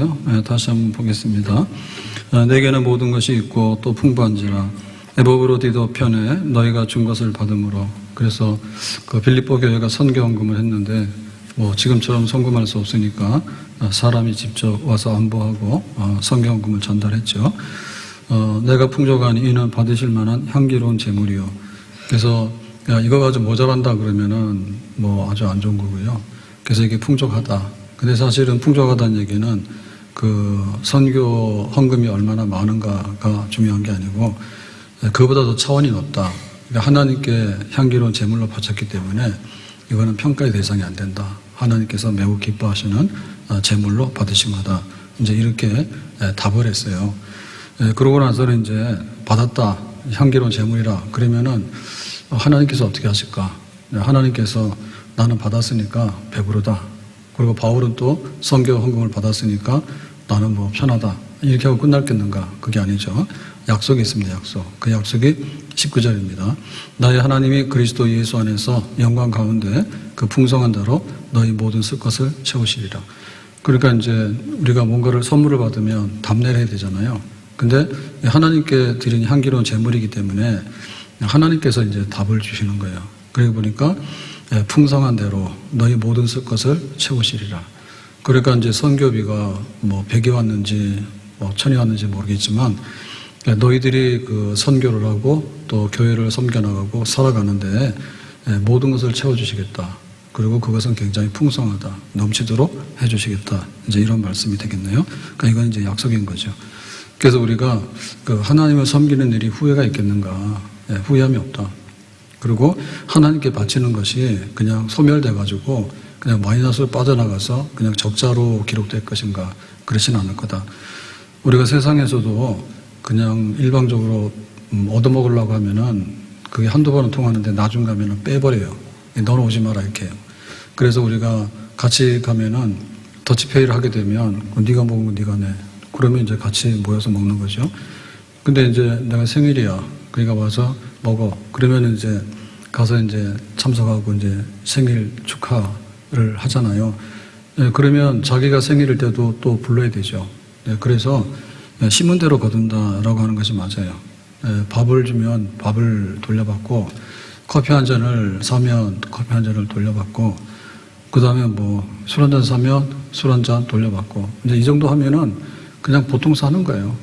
말씀은요, 다시 한번 보겠습니다. 내게는 모든 것이 있고 또 풍부한지라 애복으로 디도 편에 너희가 준 것을 받음으로. 그래서 그 빌립보 교회가 선교헌금을 했는데 뭐 지금처럼 송금할 수 없으니까 사람이 직접 와서 안보하고 선교헌금을 전달했죠. 내가 풍족하니 이는 받으실 만한 향기로운 제물이요. 그래서 야, 이거 가지고 모자란다 그러면은 뭐 아주 안 좋은 거고요. 그래서 이게 풍족하다. 근데 사실은 풍족하다는 얘기는 그 선교 헌금이 얼마나 많은가가 중요한 게 아니고 그보다 더 차원이 높다. 그러니까 하나님께 향기로운 제물로 바쳤기 때문에 이거는 평가의 대상이 안 된다. 하나님께서 매우 기뻐하시는 제물로 받으신 거다. 이제 이렇게 답을 했어요. 그러고 나서는 이제 받았다. 향기로운 제물이라. 그러면은 하나님께서 어떻게 하실까? 하나님께서 나는 받았으니까 배부르다. 그리고 바울은 또 선교 헌금을 받았으니까 나는 뭐 편하다. 이렇게 하고 끝날겠는가? 그게 아니죠. 약속이 있습니다. 약속. 그 약속이 19절입니다. 나의 하나님이 그리스도 예수 안에서 영광 가운데 그 풍성한 대로 너희 모든 쓸 것을 채우시리라. 그러니까 이제 우리가 뭔가를 선물을 받으면 답례를 해야 되잖아요. 근데 하나님께 드린 향기로운 제물이기 때문에 하나님께서 이제 답을 주시는 거예요. 그러고 보니까 풍성한 대로 너희 모든 쓸 것을 채우시리라. 그러니까 이제 선교비가 뭐 100이 왔는지 뭐 1000이 왔는지 모르겠지만 너희들이 그 선교를 하고 또 교회를 섬겨나가고 살아가는데 모든 것을 채워주시겠다. 그리고 그것은 굉장히 풍성하다. 넘치도록 해주시겠다. 이제 이런 말씀이 되겠네요. 그러니까 이건 이제 약속인 거죠. 그래서 우리가 그 하나님을 섬기는 일이 후회가 있겠는가? 후회함이 없다. 그리고 하나님께 바치는 것이 그냥 소멸돼가지고 그냥 마이너스로 빠져나가서 그냥 적자로 기록될 것인가? 그렇진 않을 거다. 우리가 세상에서도 그냥 일방적으로 얻어먹으려고 하면은 그게 한두 번은 통하는데 나중 가면은 빼버려요. 너는 오지 마라 이렇게 해요. 그래서 우리가 같이 가면은 더치페이를 하게 되면 네가 먹은 거 네가 내. 그러면 이제 같이 모여서 먹는 거죠. 근데 이제 내가 생일이야. 그러니까 와서 먹어. 그러면 이제 가서 이제 참석하고 이제 생일 축하를 하잖아요. 그러면 자기가 생일일 때도 또 불러야 되죠. 그래서 심은 대로 거둔다라고 하는 것이 맞아요. 밥을 주면 밥을 돌려받고 커피 한 잔을 사면 커피 한 잔을 돌려받고 그 다음에 뭐 술 한 잔 사면 술 한 잔 돌려받고 이제 이 정도 하면은 그냥 보통 사는 거예요.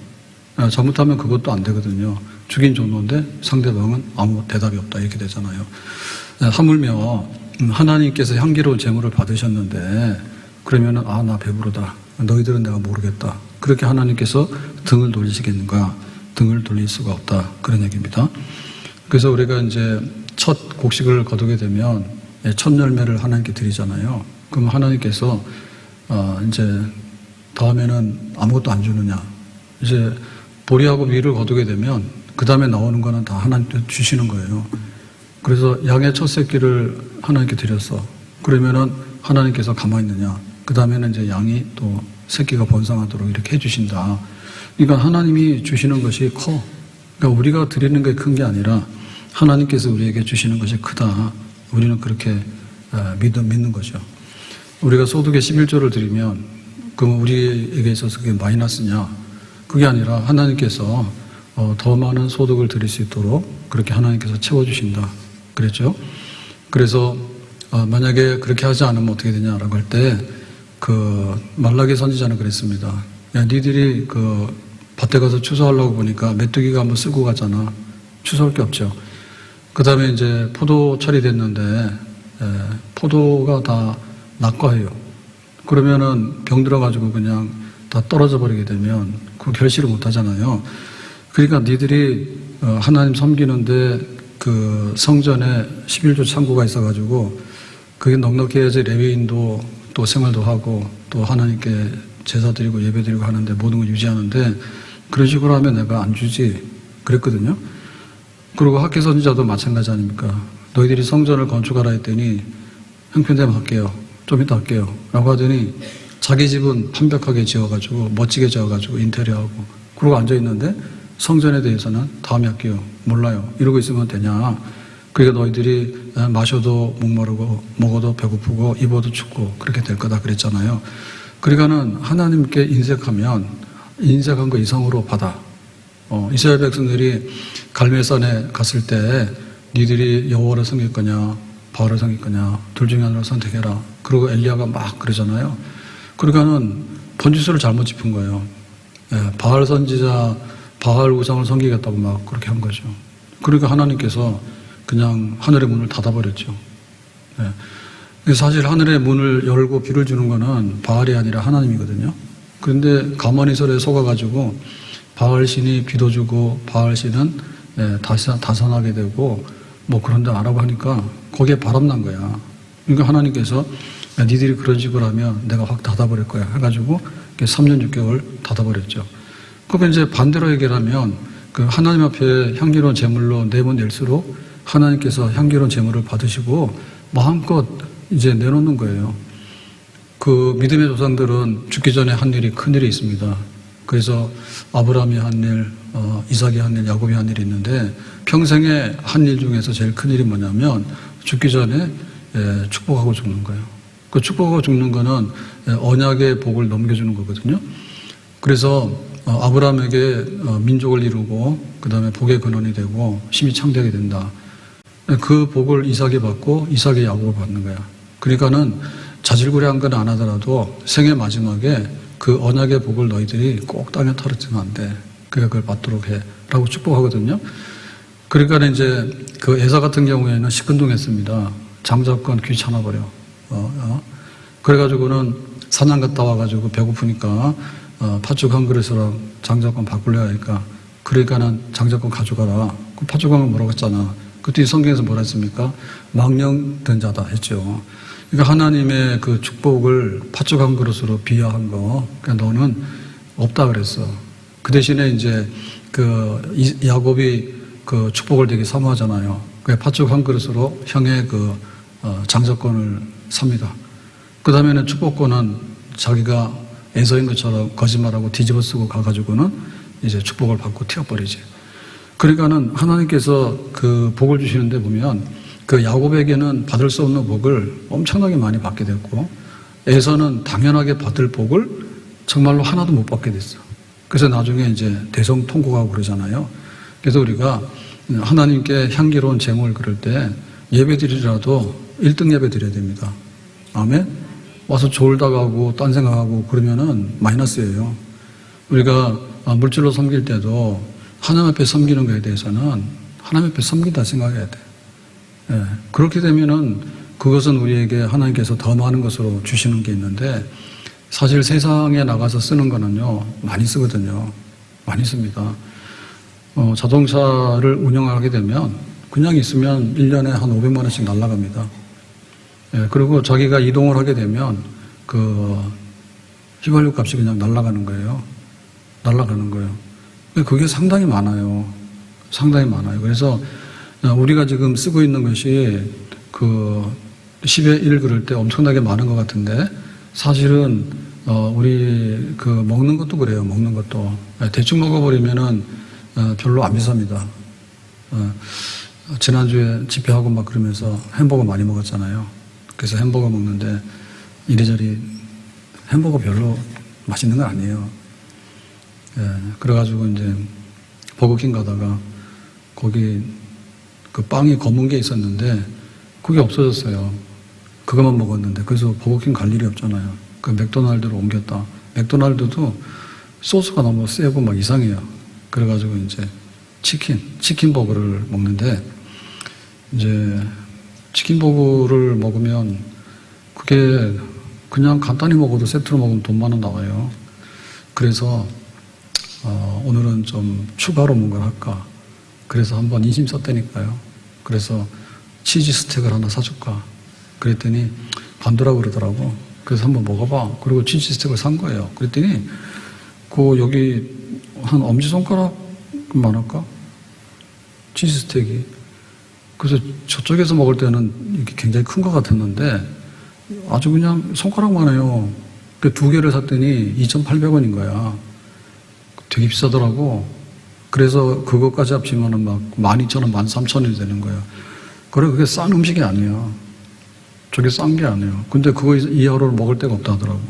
잘못하면 그것도 안 되거든요. 주긴 줬는데 상대방은 아무 대답이 없다 이렇게 되잖아요. 하물며 하나님께서 향기로운 제물을 받으셨는데 그러면은 아, 나 배부르다. 너희들은 내가 모르겠다. 그렇게 하나님께서 등을 돌리시겠는가? 등을 돌릴 수가 없다. 그런 얘기입니다. 그래서 우리가 이제 첫 곡식을 거두게 되면 첫 열매를 하나님께 드리잖아요. 그럼 하나님께서 이제 다음에는 아무것도 안 주느냐? 이제 보리하고 밀을 거두게 되면 그 다음에 나오는 거는 다 하나님께 주시는 거예요. 그래서 양의 첫 새끼를 하나님께 드렸어. 그러면은 하나님께서 가만히 있느냐? 그 다음에는 이제 양이 또 새끼가 번성하도록 이렇게 해주신다. 그러니까 하나님이 주시는 것이 커. 그러니까 우리가 드리는 게 큰 게 아니라 하나님께서 우리에게 주시는 것이 크다. 우리는 그렇게 믿는 거죠. 우리가 소득의 11조를 드리면 그럼 우리에게 있어서 그게 마이너스냐? 그게 아니라 하나님께서 더 많은 소득을 드릴 수 있도록 그렇게 하나님께서 채워주신다. 그랬죠? 그래서 만약에 그렇게 하지 않으면 어떻게 되냐라고 할 때 그 말라기 선지자는 그랬습니다. 야, 니들이 그 밭에 가서 추수하려고 보니까 메뚜기가 한번 쓸고 가잖아. 추수할 게 없죠. 그 다음에 이제 포도철이 됐는데 포도가 다 낙과해요. 그러면은 병 들어가지고 그냥 다 떨어져 버리게 되면 그 결실을 못 하잖아요. 그러니까 니들이 하나님 섬기는데 그 성전에 11조 창고가 있어가지고 그게 넉넉히 해야지 레위인도 또 생활도 하고 또 하나님께 제사 드리고 예배 드리고 하는데 모든 걸 유지하는데 그런 식으로 하면 내가 안 주지 그랬거든요. 그리고 학계 선지자도 마찬가지 아닙니까? 너희들이 성전을 건축하라 했더니 형편되면 할게요. 좀 이따 할게요. 라고 하더니 자기 집은 완벽하게 지어가지고 멋지게 지어가지고 인테리어하고 그러고 앉아있는데 성전에 대해서는 다음에 할게요. 몰라요. 이러고 있으면 되냐. 그러니까 너희들이 마셔도 목마르고 먹어도 배고프고 입어도 춥고 그렇게 될 거다 그랬잖아요. 그러니까는 하나님께 인색하면 인색한 거 이상으로 받아. 이스라엘 백성들이 갈멜산에 갔을 때 니들이 여호와를 섬길 거냐 바알을 섬길 거냐 둘 중에 하나를 선택해라. 그리고 엘리야가 막 그러잖아요. 그러니까는 번지수를 잘못 짚은 거예요. 바알 선지자 바알 우상을 섬기겠다고 막 그렇게 한 거죠. 그러니까 하나님께서 그냥 하늘의 문을 닫아버렸죠. 사실 하늘의 문을 열고 비를 주는 거는 바알이 아니라 하나님이거든요. 그런데 가만히 설에 속아가지고 바알 신이 비도 주고 바알 신은 다산하게 되고 뭐 그런데 안 하고 하니까 거기에 바람난 거야. 그러니까 하나님께서 니들이 그런 식으로 하면 내가 확 닫아버릴 거야 해가지고 3년 6개월 닫아버렸죠. 그러니까 이제 반대로 얘기하면 그 하나님 앞에 향기로운 제물로 내보낼수록 하나님께서 향기로운 제물을 받으시고 마음껏 이제 내놓는 거예요. 그 믿음의 조상들은 죽기 전에 한 일이 큰 일이 있습니다. 그래서 아브라함이 한 일, 이삭이 한 일, 야곱이 한 일이 있는데 평생에 한 일 중에서 제일 큰 일이 뭐냐면 죽기 전에 축복하고 죽는 거예요. 그 축복하고 죽는 거는 언약의 복을 넘겨주는 거거든요. 그래서 아브라함에게 민족을 이루고 그 다음에 복의 근원이 되고 힘이 창대하게 된다. 그 복을 이삭이 받고 이삭이 야곱을 받는 거야. 그러니까는 자질구레한 건 안 하더라도 생애 마지막에 그 언약의 복을 너희들이 꼭 땅에 떨어뜨리면 안 돼. 그러니까 그걸 받도록 해. 라고 축복하거든요. 그러니까 이제 그 에사 같은 경우에는 시큰둥했습니다. 장자권 귀찮아버려. 그래가지고는 사냥 갔다 와가지고 배고프니까 팥죽 한 그릇으로 장자권 바꾸려 하니까 그러니까는 장자권 가져가라. 그 팥죽하면 뭐라고 했잖아. 그때 성경에서 뭐라 했습니까? 망령된 자다 했죠. 그러니까 하나님의 그 축복을 팥죽 한 그릇으로 비하한 거, 그러니까 너는 없다 그랬어. 그 대신에 이제 그 야곱이 그 축복을 되게 사모하잖아요. 그 팥죽 한 그릇으로 형의 그 장자권을 삽니다. 그 다음에는 축복권은 자기가 에서인 것처럼 거짓말하고 뒤집어 쓰고 가가지고는 이제 축복을 받고 튀어버리지. 그러니까는 하나님께서 그 복을 주시는데 보면 그 야곱에게는 받을 수 없는 복을 엄청나게 많이 받게 됐고 에서는 당연하게 받을 복을 정말로 하나도 못 받게 됐어. 그래서 나중에 이제 대성통곡하고 그러잖아요. 그래서 우리가 하나님께 향기로운 제물 그럴 때 예배 드리라도 1등 예배 드려야 됩니다. 아멘? 와서 졸다 가고 딴 생각하고 그러면은 마이너스예요. 우리가 물질로 섬길 때도 하나님 앞에 섬기는 것에 대해서는 하나님 앞에 섬긴다 생각해야 돼. 그렇게 되면은 그것은 우리에게 하나님께서 더 많은 것으로 주시는 게 있는데 사실 세상에 나가서 쓰는 거는요 많이 쓰거든요. 많이 씁니다. 자동차를 운영하게 되면 그냥 있으면 1년에 한 500만 원씩 날아갑니다. 그리고 자기가 이동을 하게 되면 그 휘발유 값이 그냥 날아가는 거예요. 날아가는 거예요. 그게 상당히 많아요. 상당히 많아요. 그래서 우리가 지금 쓰고 있는 것이 그 10의 1 그럴 때 엄청나게 많은 것 같은데 사실은 우리 그 먹는 것도 그래요. 먹는 것도 대충 먹어버리면은 별로 안 비쌉니다. 지난주에 집회하고 막 그러면서 햄버거 많이 먹었잖아요. 그래서 햄버거 먹는데 이리저리 햄버거 별로 맛있는 건 아니에요. 그래가지고 이제 버거킹 가다가 거기 그 빵이 검은 게 있었는데 그게 없어졌어요. 그것만 먹었는데 그래서 버거킹 갈 일이 없잖아요. 그 맥도날드로 옮겼다. 맥도날드도 소스가 너무 세고 막 이상해요. 그래가지고 이제 치킨 버거를 먹는데 이제 치킨 버거를 먹으면 그게 그냥 간단히 먹어도 세트로 먹으면 돈 많이 나와요. 그래서 오늘은 좀 추가로 뭔가를 할까. 그래서 한번 인심 썼다니까요. 그래서 치즈 스택을 하나 사줄까. 그랬더니 반대라고 그러더라고. 그래서 한번 먹어봐. 그리고 치즈 스택을 산 거예요. 그랬더니 그 여기 한 엄지손가락만 할까? 치즈 스택이. 그래서 저쪽에서 먹을 때는 이게 굉장히 큰 것 같았는데 아주 그냥 손가락만 해요. 그 2개를 샀더니 2,800원인 거야. 되게 비싸더라고. 그래서 그것까지 합치면은 막 12,000원, 13,000원이 되는 거예요. 그래, 그게 싼 음식이 아니에요. 저게 싼 게 아니에요. 근데 그거 이하로를 먹을 데가 없다 하더라고.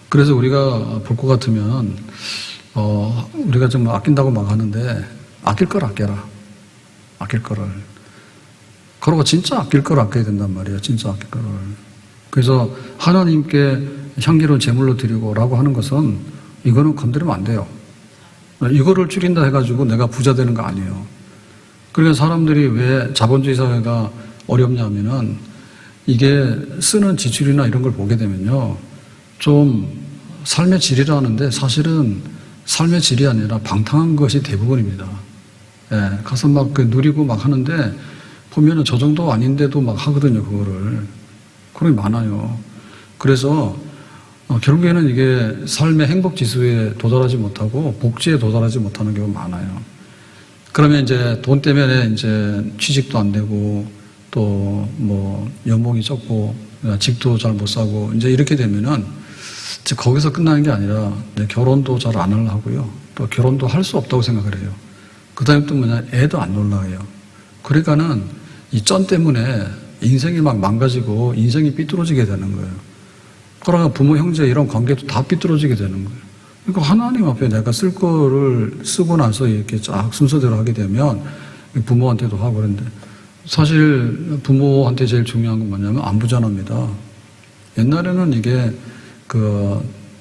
그래서 우리가 볼 것 같으면, 우리가 좀 아낀다고 막 하는데, 아낄 걸 아껴라. 아낄 거를. 그러고 진짜 아낄 걸 아껴야 된단 말이에요. 진짜 아낄 거를. 그래서 하나님께 향기로운 제물로 드리고라고 하는 것은 이거는 건드리면 안 돼요. 이거를 줄인다 해가지고 내가 부자 되는 거 아니에요. 그러니까 사람들이 왜 자본주의 사회가 어렵냐면은 이게 쓰는 지출이나 이런 걸 보게 되면요. 좀 삶의 질이라는데 사실은 삶의 질이 아니라 방탕한 것이 대부분입니다. 예, 가서 막 누리고 막 하는데 보면은 저 정도 아닌데도 막 하거든요, 그거를. 그런 게 많아요. 그래서 결국에는 이게 삶의 행복 지수에 도달하지 못하고 복지에 도달하지 못하는 경우가 많아요. 그러면 이제 돈 때문에 이제 취직도 안 되고 또 뭐 연봉이 적고 집도 잘 못 사고 이제 이렇게 되면은 이제 거기서 끝나는 게 아니라 결혼도 잘 안 하려고요. 또 결혼도 할 수 없다고 생각을 해요. 그 다음에 또 뭐냐, 애도 안 놀라요. 그러니까는 이 쩐 때문에 인생이 막 망가지고 인생이 삐뚤어지게 되는 거예요. 그러니까 부모, 형제 이런 관계도 다 삐뚤어지게 되는 거예요. 그러니까 하나님 앞에 내가 쓸 거를 쓰고 나서 이렇게 쫙 순서대로 하게 되면 부모한테도 하고 그런데 사실 부모한테 제일 중요한 건 뭐냐면 안부전화입니다. 옛날에는 이게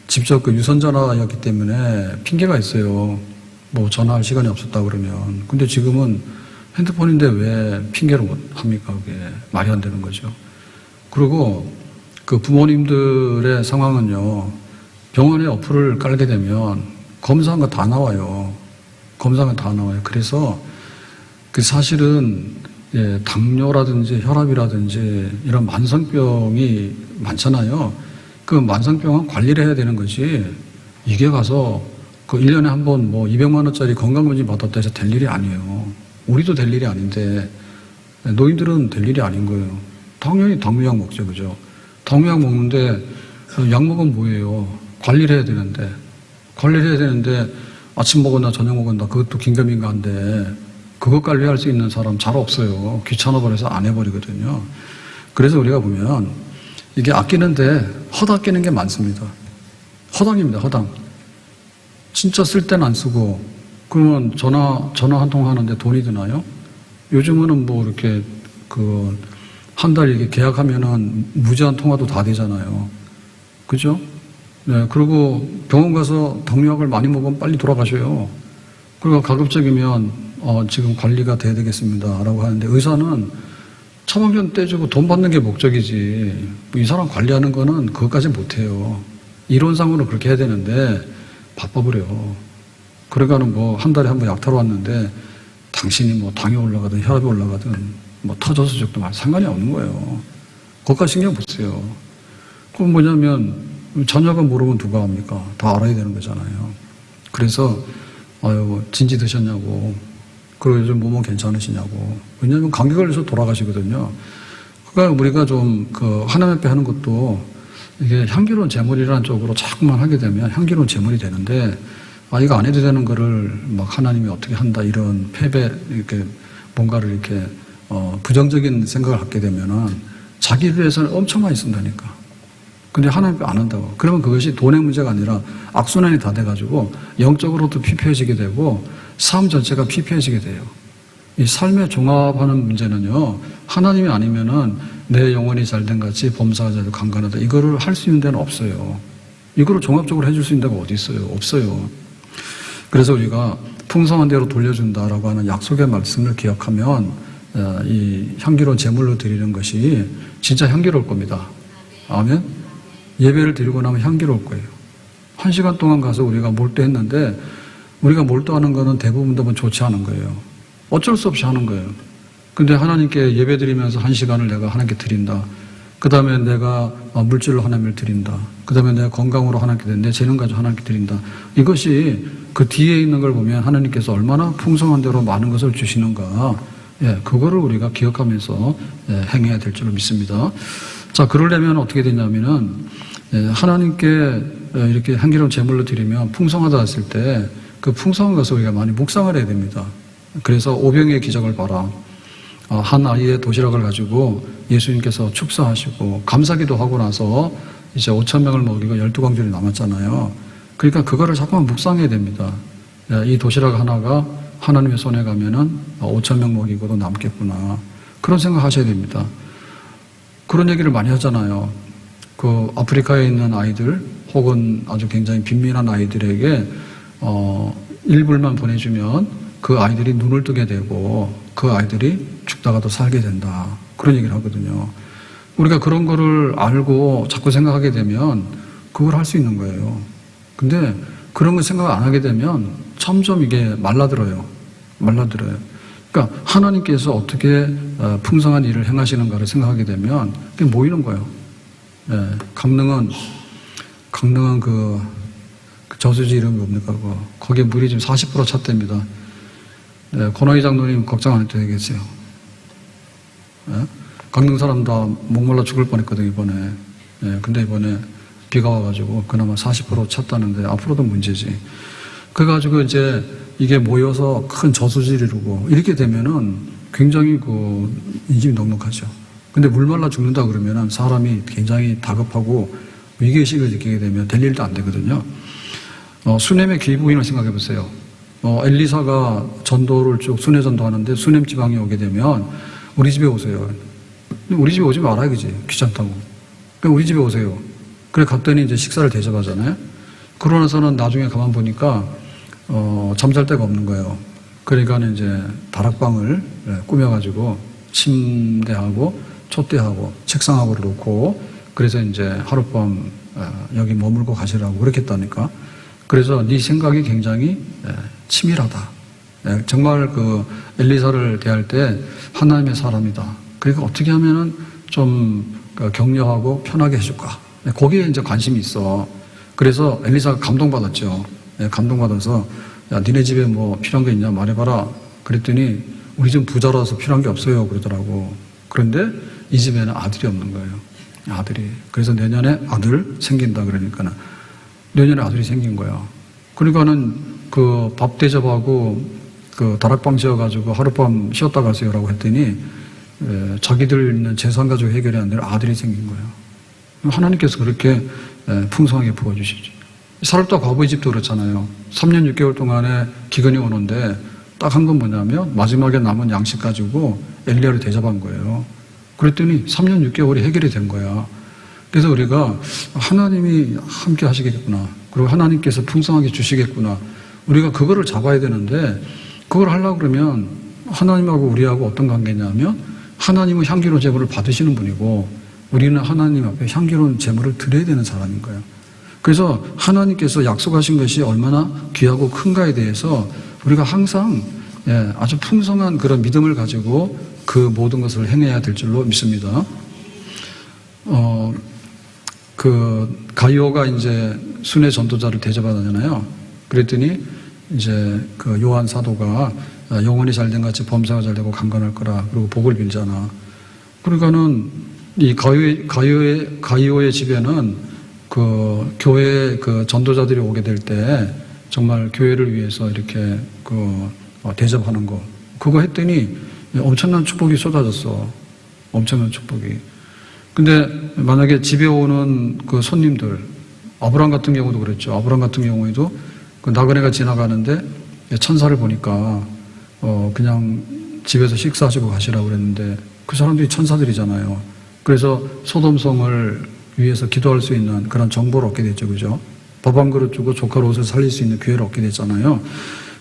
직접 유선전화였기 때문에 핑계가 있어요. 뭐 전화할 시간이 없었다 그러면. 근데 지금은 핸드폰인데 왜 핑계로 못 합니까? 그게 말이 안 되는 거죠. 그리고 그 부모님들의 상황은요, 병원에 어플을 깔게 되면 검사한 거 다 나와요. 검사한 거 다 나와요. 그래서 사실은 당뇨라든지 혈압이라든지 이런 만성병이 많잖아요. 그 만성병은 관리를 해야 되는 거지. 이게 가서 1년에 한 번 200만 원짜리 건강검진 받았다 해서 될 일이 아니에요. 우리도 될 일이 아닌데 노인들은 될 일이 아닌 거예요. 당연히 당뇨약 먹죠, 그죠? 당뇨약 먹는데 약 먹으면 뭐예요? 관리를 해야 되는데 아침 먹었나 저녁 먹었나 그것도 긴가민가한데 그것 관리할 수 있는 사람 잘 없어요. 귀찮아버려서 안 해버리거든요. 그래서 우리가 보면 이게 아끼는데 헛아끼는 게 많습니다. 허당입니다, 허당. 진짜 쓸 때는 안 쓰고 그러면 전화 한 통 하는데 돈이 드나요? 요즘은 뭐 이렇게 한 달 이렇게 계약하면은 무제한 통화도 다 되잖아요. 그죠? 네. 그리고 병원 가서 당뇨약을 많이 먹으면 빨리 돌아가셔요. 그리고 가급적이면 지금 관리가 돼야 되겠습니다. 라고 하는데 의사는 처방전 떼주고 돈 받는 게 목적이지. 이 사람 관리하는 거는 그것까지 못해요. 이론상으로 그렇게 해야 되는데 바빠버려. 그러니까는 한 달에 한 번 약 타러 왔는데 당신이 당이 올라가든 혈압이 올라가든 터져서 죽도 상관이 없는 거예요. 그것까지 신경 못 써요. 그건 뭐냐면 자녀가 모르면 누가 합니까? 다 알아야 되는 거잖아요. 그래서 진지 드셨냐고. 그리고 요즘 몸은 괜찮으시냐고. 왜냐하면 감기 걸려서 돌아가시거든요. 그러니까 우리가 좀 하나님 앞에 하는 것도 이게 향기로운 제물이라는 쪽으로 자꾸만 하게 되면 향기로운 제물이 되는데 이거 안 해도 되는 거를 하나님이 어떻게 한다 이런 패배 이렇게 뭔가를 이렇게 부정적인 생각을 갖게 되면은 자기를 위해서는 엄청 많이 쓴다니까. 근데 하나님 안 한다고. 그러면 그것이 돈의 문제가 아니라 악순환이 다 돼가지고 영적으로도 피폐해지게 되고 삶 전체가 피폐해지게 돼요. 이 삶의 종합하는 문제는요, 하나님이 아니면은 내 영혼이 잘된 같이 범사가 잘되고 강건하다. 이거를 할 수 있는 데는 없어요. 이거를 종합적으로 해줄 수 있는 데가 어디 있어요? 없어요. 그래서 우리가 풍성한 대로 돌려준다라고 하는 약속의 말씀을 기억하면 이 향기로운 제물로 드리는 것이 진짜 향기로울 겁니다. 아멘? 예배를 드리고 나면 향기로울 거예요. 1시간 동안 가서 우리가 몰두했는데 우리가 몰두하는 거는 대부분 좋지 않은 거예요. 어쩔 수 없이 하는 거예요. 근데 하나님께 예배 드리면서 1시간을 내가 하나님께 드린다. 그 다음에 내가 물질로 하나님을 드린다. 그 다음에 내가 건강으로 하나님께 드린다. 내 재능 가지고 하나님께 드린다. 이것이 그 뒤에 있는 걸 보면 하나님께서 얼마나 풍성한 대로 많은 것을 주시는가. 그거를 우리가 기억하면서 행해야 될 줄로 믿습니다. 자, 그러려면 어떻게 되냐면은 하나님께 이렇게 향기로운 제물로 드리면 풍성하다 했을 때 그 풍성한 것을 우리가 많이 묵상을 해야 됩니다. 그래서 오병이의 기적을 봐라. 한 아이의 도시락을 가지고 예수님께서 축사하시고 감사기도 하고 나서 이제 5,000명을 먹이고 12광주리 남았잖아요. 그러니까 그거를 자꾸만 묵상해야 됩니다. 이 도시락 하나가 하나님의 손에 가면은 5,000명 먹이고도 남겠구나. 그런 생각 하셔야 됩니다. 그런 얘기를 많이 하잖아요. 그 아프리카에 있는 아이들 혹은 아주 굉장히 빈민한 아이들에게 1불만 보내주면 그 아이들이 눈을 뜨게 되고 그 아이들이 죽다가도 살게 된다. 그런 얘기를 하거든요. 우리가 그런 거를 알고 자꾸 생각하게 되면 그걸 할 수 있는 거예요. 근데 그런 거 생각 안 하게 되면 점점 이게 말라들어요. 그러니까 하나님께서 어떻게 풍성한 일을 행하시는가를 생각하게 되면 그게 모이는 거예요. 예, 강릉은 그 저수지 이름이 뭡니까? 거기에 물이 지금 40% 찼답니다. 예, 권하희 장로님 걱정 안 해도 되겠어요. 예? 강릉 사람 다 목말라 죽을 뻔했거든요, 이번에. 예, 근데 이번에 비가 와가지고 그나마 40% 찼다는데 앞으로도 문제지. 그래가지고 이제 이게 모여서 큰 저수지를 이루고 이렇게 되면은 굉장히 그 인심이 넉넉하죠. 근데 물 말라 죽는다 그러면은 사람이 굉장히 다급하고 위기의식을 느끼게 되면 될 일도 안 되거든요. 수넴의 귀부인을 생각해 보세요. 엘리사가 전도를 쭉 수넴 전도하는데 수넴 지방에 오게 되면 우리 집에 오세요. 우리 집에 오지 말아요, 그지? 귀찮다고. 그러니까 우리 집에 오세요. 그래 갔더니 이제 식사를 대접하잖아요. 그러고 나서는 나중에 가만 보니까 잠잘 데가 없는 거예요. 그러니까 이제 다락방을 꾸며가지고 침대하고 촛대하고 책상하고를 놓고 그래서 이제 하룻밤 여기 머물고 가시라고 그렇게 했다니까. 그래서 네 생각이 굉장히 치밀하다. 정말 그 엘리사를 대할 때 하나님의 사람이다. 그러니까 어떻게 하면은 좀 격려하고 편하게 해줄까. 거기에 이제 관심이 있어. 그래서 엘리사가 감동받았죠. 감동받아서 야, 니네 집에 뭐 필요한 게 있냐 말해봐라. 그랬더니 우리 집 부자라서 필요한 게 없어요. 그러더라고. 그런데 이 집에는 아들이 없는 거예요. 아들이. 그래서 내년에 아들 생긴다 그러니까는 내년에 아들이 생긴 거야. 그러니까는 그 밥 대접하고 그 다락방 지어가지고 하룻밤 쉬었다 가세요라고 했더니 자기들 있는 재산 가지고 해결이 안 되는 아들이 생긴 거예요. 하나님께서 그렇게 풍성하게 부어주시죠. 사렙다 과부의 집도 그렇잖아요. 3년 6개월 동안에 기근이 오는데 딱 한 건 뭐냐면 마지막에 남은 양식 가지고 엘리야를 대접한 거예요. 그랬더니 3년 6개월이 해결이 된 거야. 그래서 우리가 하나님이 함께 하시겠구나. 그리고 하나님께서 풍성하게 주시겠구나. 우리가 그거를 잡아야 되는데 그걸 하려고 그러면 하나님하고 우리하고 어떤 관계냐면 하나님은 향기로운 제물을 받으시는 분이고 우리는 하나님 앞에 향기로운 제물을 드려야 되는 사람인 거예요. 그래서 하나님께서 약속하신 것이 얼마나 귀하고 큰가에 대해서 우리가 항상 아주 풍성한 그런 믿음을 가지고 그 모든 것을 행해야 될 줄로 믿습니다. 그 가이오가 이제 순회 전도자를 대접하잖아요. 그랬더니 이제 그 요한 사도가 영혼이 잘된 같이 범사가 잘되고 강건할 거라. 그리고 복을 빌잖아. 그러니까는 이 가이오의 집에는 그 교회 그 전도자들이 오게 될 때 정말 교회를 위해서 이렇게 그 대접하는 거 그거 했더니 엄청난 축복이 쏟아졌어. 엄청난 축복이. 근데 만약에 집에 오는 그 손님들 아브람 같은 경우도 그랬죠. 아브람 같은 경우에도 그 나그네가 지나가는데 천사를 보니까 그냥 집에서 식사하시고 가시라고 그랬는데 그 사람들이 천사들이잖아요. 그래서 소돔성을 위해서 기도할 수 있는 그런 정보를 얻게 됐죠. 그죠? 밥 한 그릇 주고 조카 옷을 살릴 수 있는 기회를 얻게 됐잖아요.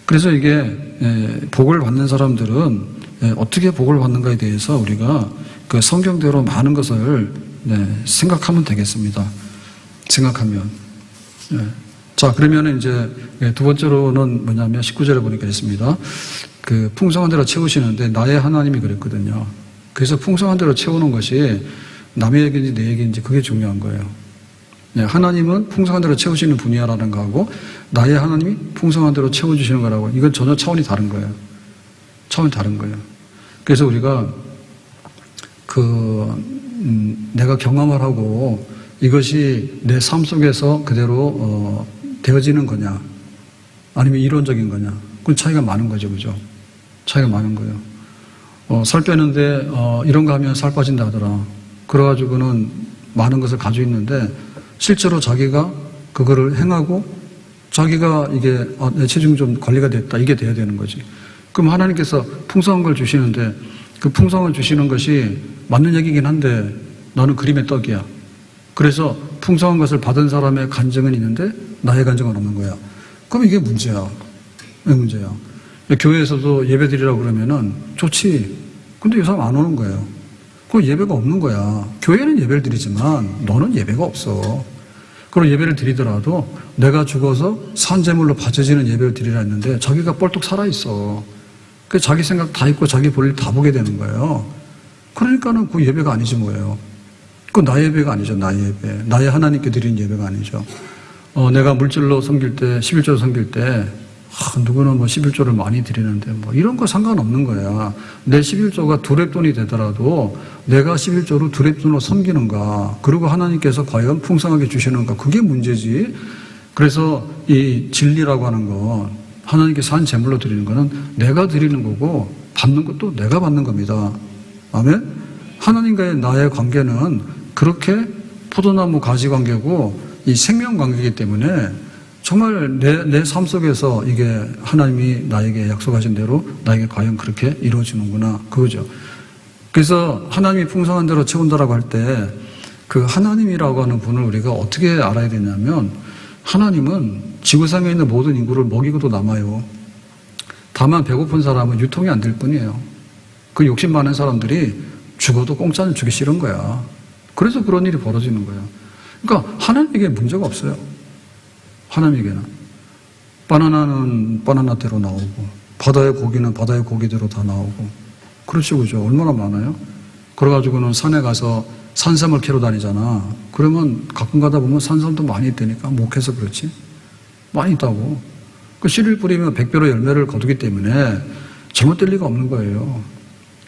그래서 이게 복을 받는 사람들은 어떻게 복을 받는가에 대해서 우리가 그 성경대로 많은 것을 생각하면 되겠습니다. 생각하면. 자, 그러면 이제 두 번째로는 뭐냐면 19절에 보니까 있습니다. 그 풍성한 대로 채우시는데 나의 하나님이 그랬거든요. 그래서 풍성한 대로 채우는 것이 남의 얘기인지 내 얘기인지 그게 중요한 거예요. 하나님은 풍성한 대로 채우시는 분이야라는 거하고 나의 하나님이 풍성한 대로 채워주시는 거라고 이건 전혀 차원이 다른 거예요. 차원이 다른 거예요. 그래서 우리가 내가 경험을 하고 이것이 내 삶 속에서 그대로 되어지는 거냐 아니면 이론적인 거냐 그건 차이가 많은 거죠. 그죠? 차이가 많은 거예요. 살 빼는데 이런 거 하면 살 빠진다 하더라. 그래가지고는 많은 것을 가지고 있는데 실제로 자기가 그거를 행하고 자기가 이게 내 체중 좀 관리가 됐다. 이게 돼야 되는 거지. 그럼 하나님께서 풍성한 걸 주시는데 그 풍성을 주시는 것이 맞는 얘기긴 한데 너는 그림의 떡이야. 그래서 풍성한 것을 받은 사람의 간증은 있는데 나의 간증은 없는 거야. 그럼 이게 문제야. 왜 문제야? 교회에서도 예배 드리라고 그러면은 좋지. 근데 이 사람 안 오는 거예요. 그 예배가 없는 거야. 교회는 예배를 드리지만 너는 예배가 없어. 그리고 예배를 드리더라도 내가 죽어서 산재물로 바쳐지는 예배를 드리라 했는데 자기가 뻘떡 살아있어. 그 자기 생각 다 있고 자기 볼일 다 보게 되는 거예요. 그러니까는 그 예배가 아니지 뭐예요. 그 나의 예배가 아니죠. 나의 예배. 나의 하나님께 드리는 예배가 아니죠. 내가 물질로 섬길 때, 11조로 섬길 때 누구는 뭐 11조를 많이 드리는데 뭐 이런 거 상관없는 거야. 내 11조가 두랩돈이 되더라도 내가 11조로 두랩돈으로 섬기는가, 그리고 하나님께서 과연 풍성하게 주시는가, 그게 문제지. 그래서 이 진리라고 하는 건 하나님께서 한 제물로 드리는 거는 내가 드리는 거고 받는 것도 내가 받는 겁니다. 아멘? 하나님과의 나의 관계는 그렇게 포도나무 가지 관계고 이 생명 관계이기 때문에 정말 내 삶 속에서 이게 하나님이 나에게 약속하신 대로 나에게 과연 그렇게 이루어지는구나, 그거죠. 그래서 하나님이 풍성한 대로 채운다라고 할 때 그 하나님이라고 하는 분을 우리가 어떻게 알아야 되냐면, 하나님은 지구상에 있는 모든 인구를 먹이고도 남아요. 다만 배고픈 사람은 유통이 안 될 뿐이에요. 그 욕심 많은 사람들이 죽어도 공짜는 주기 싫은 거야. 그래서 그런 일이 벌어지는 거예요. 그러니까 하나님에게 문제가 없어요. 하나님에게는. 바나나는 바나나대로 나오고 바다의 고기는 바다의 고기대로 다 나오고, 그렇죠, 그죠? 얼마나 많아요? 그래가지고는 산에 가서 산삼을 캐러 다니잖아. 그러면 가끔 가다 보면 산삼도 많이 있다니까. 목해서 그렇지. 많이 있다고. 그 씨를 뿌리면 100배로 열매를 거두기 때문에 잘못될 리가 없는 거예요.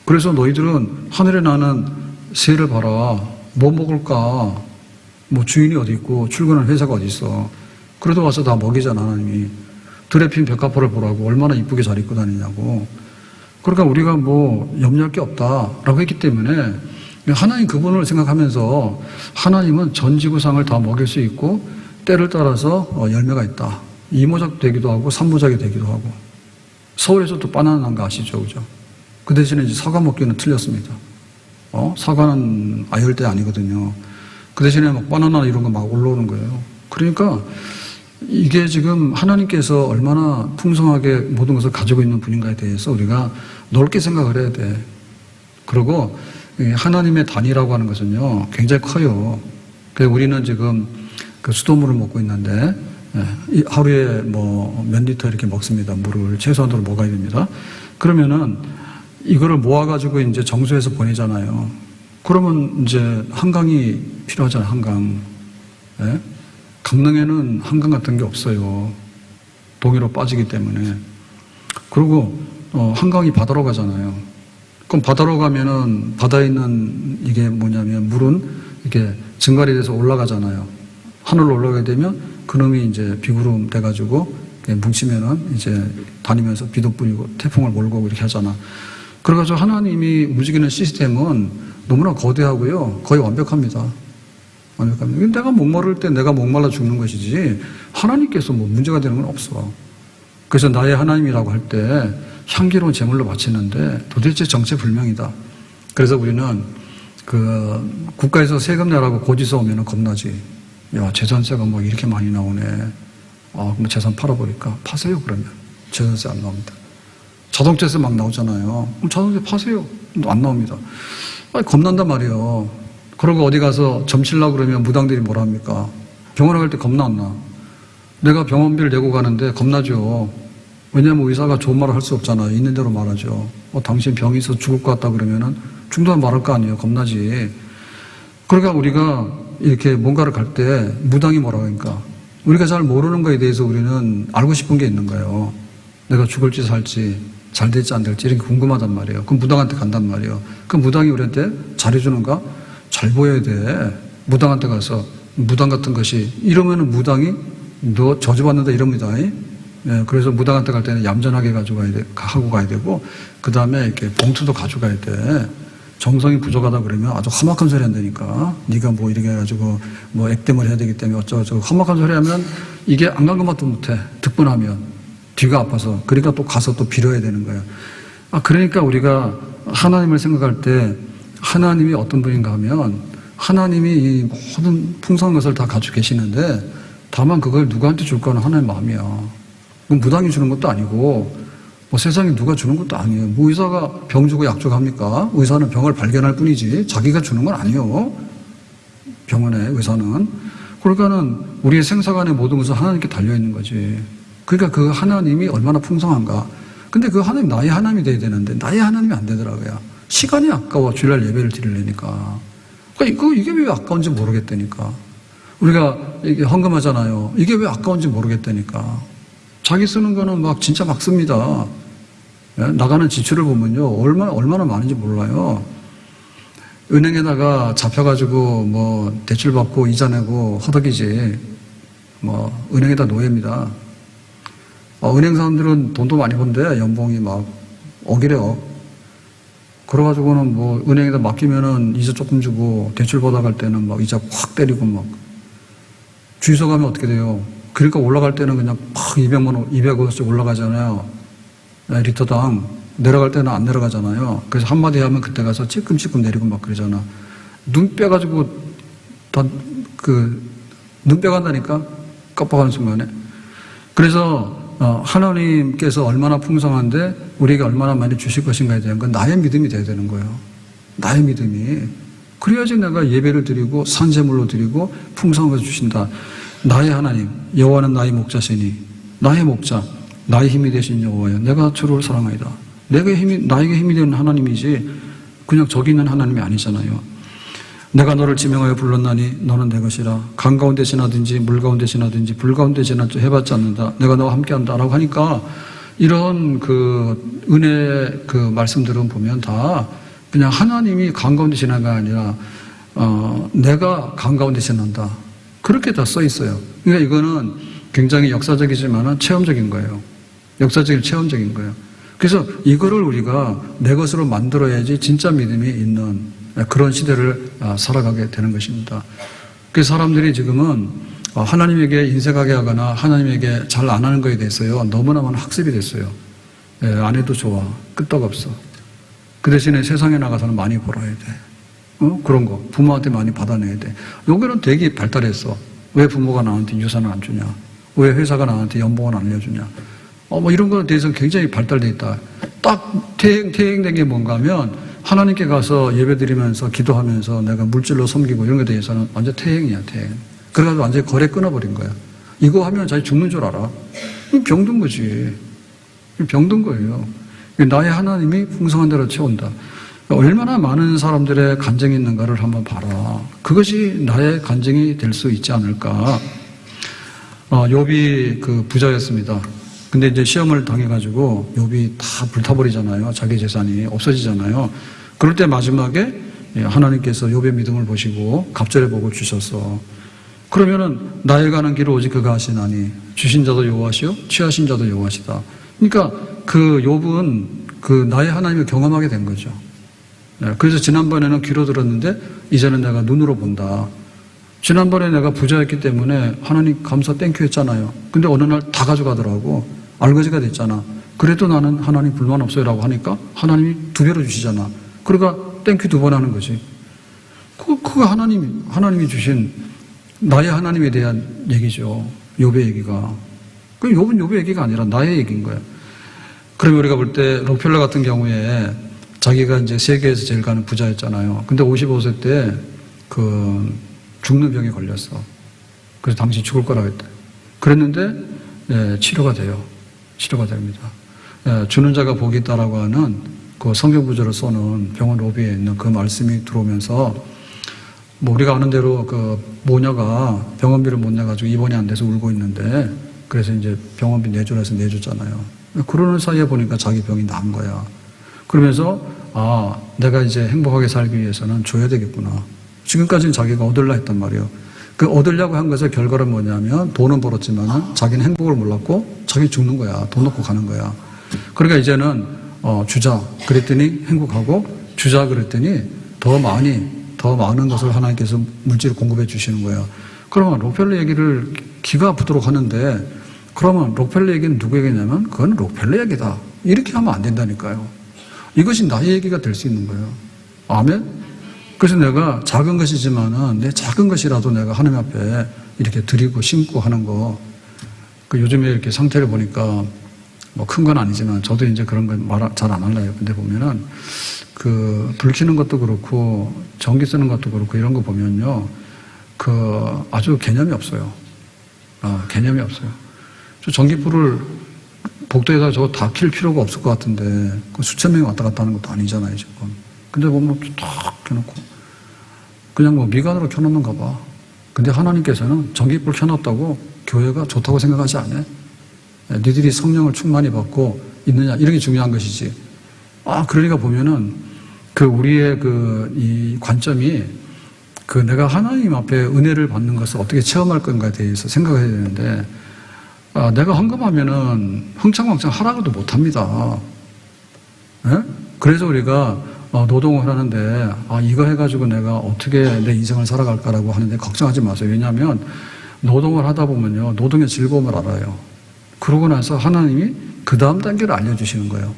그래서 너희들은 하늘에 나는 새를 봐라. 뭐 먹을까? 뭐 주인이 어디 있고 출근하는 회사가 어디 있어. 그래도 와서 다 먹이잖아, 하나님이. 들에 핀 백합화를 보라고. 얼마나 이쁘게 잘 입고 다니냐고. 그러니까 우리가 뭐 염려할 게 없다라고 했기 때문에 하나님 그분을 생각하면서 하나님은 전 지구상을 다 먹일 수 있고 때를 따라서 열매가 있다. 이모작 되기도 하고 삼모작이 되기도 하고. 서울에서 또 바나나 난 거 아시죠, 그죠? 그 대신에 이제 사과 먹기는 틀렸습니다. 사과는 아열대 아니거든요. 그 대신에 막 바나나 이런 거 막 올라오는 거예요. 그러니까 이게 지금 하나님께서 얼마나 풍성하게 모든 것을 가지고 있는 분인가에 대해서 우리가 넓게 생각을 해야 돼. 그리고 하나님의 단위라고 하는 것은요, 굉장히 커요. 그래서 우리는 지금 그 수돗물을 먹고 있는데, 하루에 뭐 몇 리터 이렇게 먹습니다. 물을 최소한으로 먹어야 됩니다. 그러면은 이거를 모아가지고 이제 정수해서 보내잖아요. 그러면 이제 한강이 필요하잖아요, 한강. 예? 강릉에는 한강 같은 게 없어요. 동해로 빠지기 때문에. 그리고 한강이 바다로 가잖아요. 그럼 바다로 가면은 바다에 있는 이게 뭐냐면 물은 이렇게 증발이 돼서 올라가잖아요. 하늘로 올라가게 되면 그놈이 이제 비구름 돼가지고 뭉치면은 이제 다니면서 비도 뿌리고 태풍을 몰고 오고 이렇게 하잖아. 그래가지고 하나님이 움직이는 시스템은 너무나 거대하고요. 거의 완벽합니다. 완벽합니다. 내가 목마를 때 내가 목말라 죽는 것이지 하나님께서 뭐 문제가 되는 건 없어. 그래서 나의 하나님이라고 할 때 향기로운 제물로 바치는데 도대체 정체불명이다. 그래서 우리는 그 국가에서 세금 내라고 고지서 오면은 겁나지. 야, 재산세가 뭐 이렇게 많이 나오네. 그럼 재산 팔아버릴까? 파세요, 그러면. 재산세 안 나옵니다. 자동차세 막 나오잖아요. 그럼 자동차 파세요. 안 나옵니다. 겁난단 말이에요. 그러고 어디 가서 점치려고 그러면 무당들이 뭐라 합니까? 병원에 갈 때 겁나 안 나. 내가 병원비를 내고 가는데 겁나죠. 왜냐하면 의사가 좋은 말을 할 수 없잖아요. 있는 대로 말하죠. 당신 병이 있어서 죽을 것 같다 그러면은 중도한 말할 거 아니에요. 겁나지. 그러니까 우리가 이렇게 뭔가를 갈 때 무당이 뭐라고 하니까 우리가 잘 모르는 거에 대해서 우리는 알고 싶은 게 있는 거예요. 내가 죽을지 살지, 잘 될지 안 될지 이렇게 궁금하단 말이에요. 그럼 무당한테 간단 말이에요. 그럼 무당이 우리한테 잘해주는가? 잘 보여야 돼. 무당한테 가서 무당 같은 것이 이러면은 무당이 너 저주받는다 이럽니다. 그래서 무당한테 갈 때는 얌전하게 가지고 하고 가야 되고, 그 다음에 이렇게 봉투도 가져가야 돼. 정성이 부족하다 그러면 아주 험악한 소리 한다니까. 네가 뭐 이렇게 해가지고 뭐 액땜을 해야 되기 때문에 어쩌고저쩌고 험악한 소리 하면 이게 안 간 것만도 못해. 득분하면 뒤가 아파서. 그러니까 또 가서 또 빌어야 되는 거야. 그러니까 우리가 하나님을 생각할 때 하나님이 어떤 분인가 하면 하나님이 이 모든 풍성한 것을 다 가지고 계시는데 다만 그걸 누구한테 줄 거는 하나님 마음이야. 그건 무당이 주는 것도 아니고 뭐 세상에 누가 주는 것도 아니에요. 뭐 의사가 병 주고 약 주고 합니까? 의사는 병을 발견할 뿐이지 자기가 주는 건 아니에요. 병원에 의사는. 그러니까는 우리의 생사간의 모든 것은 하나님께 달려있는 거지. 그러니까 그 하나님이 얼마나 풍성한가. 근데 그 하나님 나의 하나님이 돼야 되는데 나의 하나님이 안 되더라고요. 시간이 아까워 주일날 예배를 드리려니까. 그러니까 이게 왜 아까운지 모르겠다니까. 우리가 이게 헌금하잖아요. 이게 왜 아까운지 모르겠다니까. 자기 쓰는 거는 막 진짜 막 씁니다. 나가는 지출을 보면요. 얼마나 많은지 몰라요. 은행에다가 잡혀가지고 뭐 대출 받고 이자 내고 허덕이지. 뭐 은행에다 노예입니다. 은행 사람들은 돈도 많이 번대. 연봉이 막 억이래요. 그래가지고는 뭐 은행에다 맡기면은 이자 조금 주고 대출 받아갈 때는 막 이자 확 때리고 막 주유소 가면 어떻게 돼요? 그러니까 올라갈 때는 그냥 막 200원씩 올라가잖아요. 리터당. 내려갈 때는 안 내려가잖아요. 그래서 한마디 하면 그때 가서 찔끔찔끔 내리고 막 그러잖아. 눈 빼가지고 눈 빼간다니까? 깜빡하는 순간에. 그래서 하나님께서 얼마나 풍성한데 우리에게 얼마나 많이 주실 것인가에 대한 건 나의 믿음이 돼야 되는 거예요. 나의 믿음이. 그래야지 내가 예배를 드리고 산재물로 드리고 풍성한 것을 주신다. 나의 하나님, 여호와는 나의 목자시니 나의 목자, 나의 힘이 되신 여호와여, 내가 주를 사랑하이다. 나에게 힘이 되는 하나님이지 그냥 저기 있는 하나님이 아니잖아요. 내가 너를 지명하여 불렀나니 너는 내 것이라. 강 가운데 지나든지 물 가운데 지나든지 불 가운데 지나도 해봤지 않는다. 내가 너와 함께한다 라고 하니까 이런 그 은혜 그 말씀들은 보면 다 그냥 하나님이 강 가운데 지나가 아니라 내가 강 가운데 지난다. 그렇게 다 써 있어요. 그러니까 이거는 굉장히 역사적이지만 체험적인 거예요. 역사적인 체험적인 거예요. 그래서 이거를 우리가 내 것으로 만들어야지 진짜 믿음이 있는 그런 시대를 살아가게 되는 것입니다. 그래서 사람들이 지금은 하나님에게 인색하게 하거나 하나님에게 잘 안 하는 것에 대해서요 너무나 많은 학습이 됐어요. 안 해도 좋아. 끄떡없어. 그 대신에 세상에 나가서는 많이 벌어야 돼. 그런 거. 부모한테 많이 받아내야 돼. 여기는 되게 발달했어. 왜 부모가 나한테 유산을 안 주냐? 왜 회사가 나한테 연봉을 안 알려주냐? 뭐 이런 거에 대해서는 굉장히 발달돼 있다. 딱 퇴행된 게 뭔가 하면 하나님께 가서 예배 드리면서 기도하면서 내가 물질로 섬기고 이런 것에 대해서는 완전 퇴행이야, 퇴행. 그래가지고 완전히 거래 끊어버린 거야. 이거 하면 자기 죽는 줄 알아. 병든 거지. 병든 거예요. 나의 하나님이 풍성한 대로 채운다. 얼마나 많은 사람들의 간증이 있는가를 한번 봐라. 그것이 나의 간증이 될 수 있지 않을까. 욥이 그 부자였습니다. 근데 이제 시험을 당해가지고 욥이 다 불타버리잖아요. 자기 재산이 없어지잖아요. 그럴 때 마지막에 하나님께서 욥의 믿음을 보시고 갑절의 복을 주셨어. 그러면은 나의 가는 길을 오직 그가 하시나니 주신 자도 여호와시요 취하신 자도 여호와시다. 그러니까 그 욥은 그 나의 하나님을 경험하게 된 거죠. 그래서 지난번에는 귀로 들었는데 이제는 내가 눈으로 본다. 지난번에 내가 부자였기 때문에 하나님 감사 땡큐 했잖아요. 근데 어느 날 다 가져가더라고. 알거지가 됐잖아. 그래도 나는 하나님 불만 없어요 라고 하니까 하나님이 2배로 주시잖아. 그러니까 땡큐 2번 하는 거지. 그거 하나님이 주신 나의 하나님에 대한 얘기죠. 욥의 얘기가. 그 욥은 욥의 얘기가 아니라 나의 얘기인 거야. 그러면 우리가 볼 때 록펠러 같은 경우에 자기가 이제 세계에서 제일 가는 부자였잖아요. 근데 55세 때 그 죽는 병에 걸렸어. 그래서 당신 죽을 거라고 했대. 그랬는데 치료가 돼요. 치료가 됩니다. 주는 자가 복이 있다라고 하는 그 성경 구절을 써놓은 병원 로비에 있는 그 말씀이 들어오면서 뭐 우리가 아는 대로 그 모녀가 병원비를 못 내가지고 입원이 안 돼서 울고 있는데 그래서 이제 병원비 내주라 해서 내줬잖아요. 그러는 사이에 보니까 자기 병이 나은 거야. 그러면서 내가 이제 행복하게 살기 위해서는 줘야 되겠구나. 지금까지는 자기가 얻으려 했단 말이에요. 그 얻으려고 한 것의 결과는 뭐냐면 돈은 벌었지만 자기는 행복을 몰랐고 자기 죽는 거야. 돈 넣고 가는 거야. 그러니까 이제는 주자. 그랬더니 행복하고 주자 그랬더니 더 많은 것을 하나님께서 물질을 공급해 주시는 거예요. 그러면 록펠러 얘기를 기가 아프도록 하는데 그러면 록펠러 얘기는 누구 얘기냐면 그건 록펠러 얘기다. 이렇게 하면 안 된다니까요. 이것이 나의 얘기가 될 수 있는 거예요. 아멘? 그래서 내가 작은 것이지만은 내 작은 것이라도 내가 하나님 앞에 이렇게 드리고 심고 하는 거, 그 요즘에 이렇게 상태를 보니까 뭐 큰 건 아니지만 저도 이제 그런 건 말 잘 안 할래요. 근데 보면은 그 불 켜는 것도 그렇고 전기 쓰는 것도 그렇고 이런 거 보면요. 그 아주 개념이 없어요. 개념이 없어요. 저 전기불을 복도에다 저거 다 킬 필요가 없을 것 같은데 그 수천 명이 왔다 갔다 하는 것도 아니잖아요, 지금. 근데 보면 탁 켜놓고 그냥 뭐 미간으로 켜놓는가 봐. 근데 하나님께서는 전기불 켜놨다고 교회가 좋다고 생각하지 않아요. 니들이 성령을 충만히 받고 있느냐 이런 게 중요한 것이지. 그러니까 보면은 그 우리의 이 관점이 그 내가 하나님 앞에 은혜를 받는 것을 어떻게 체험할 건가에 대해서 생각해야 되는데 내가 헌금하면은 흥청망청 하라고도 못합니다. 예? 그래서 우리가 노동을 하는데 이거 해가지고 내가 어떻게 내 인생을 살아갈까라고 하는데 걱정하지 마세요. 왜냐하면 노동을 하다 보면요 노동의 즐거움을 알아요. 그러고 나서 하나님이 그 다음 단계를 알려주시는 거예요.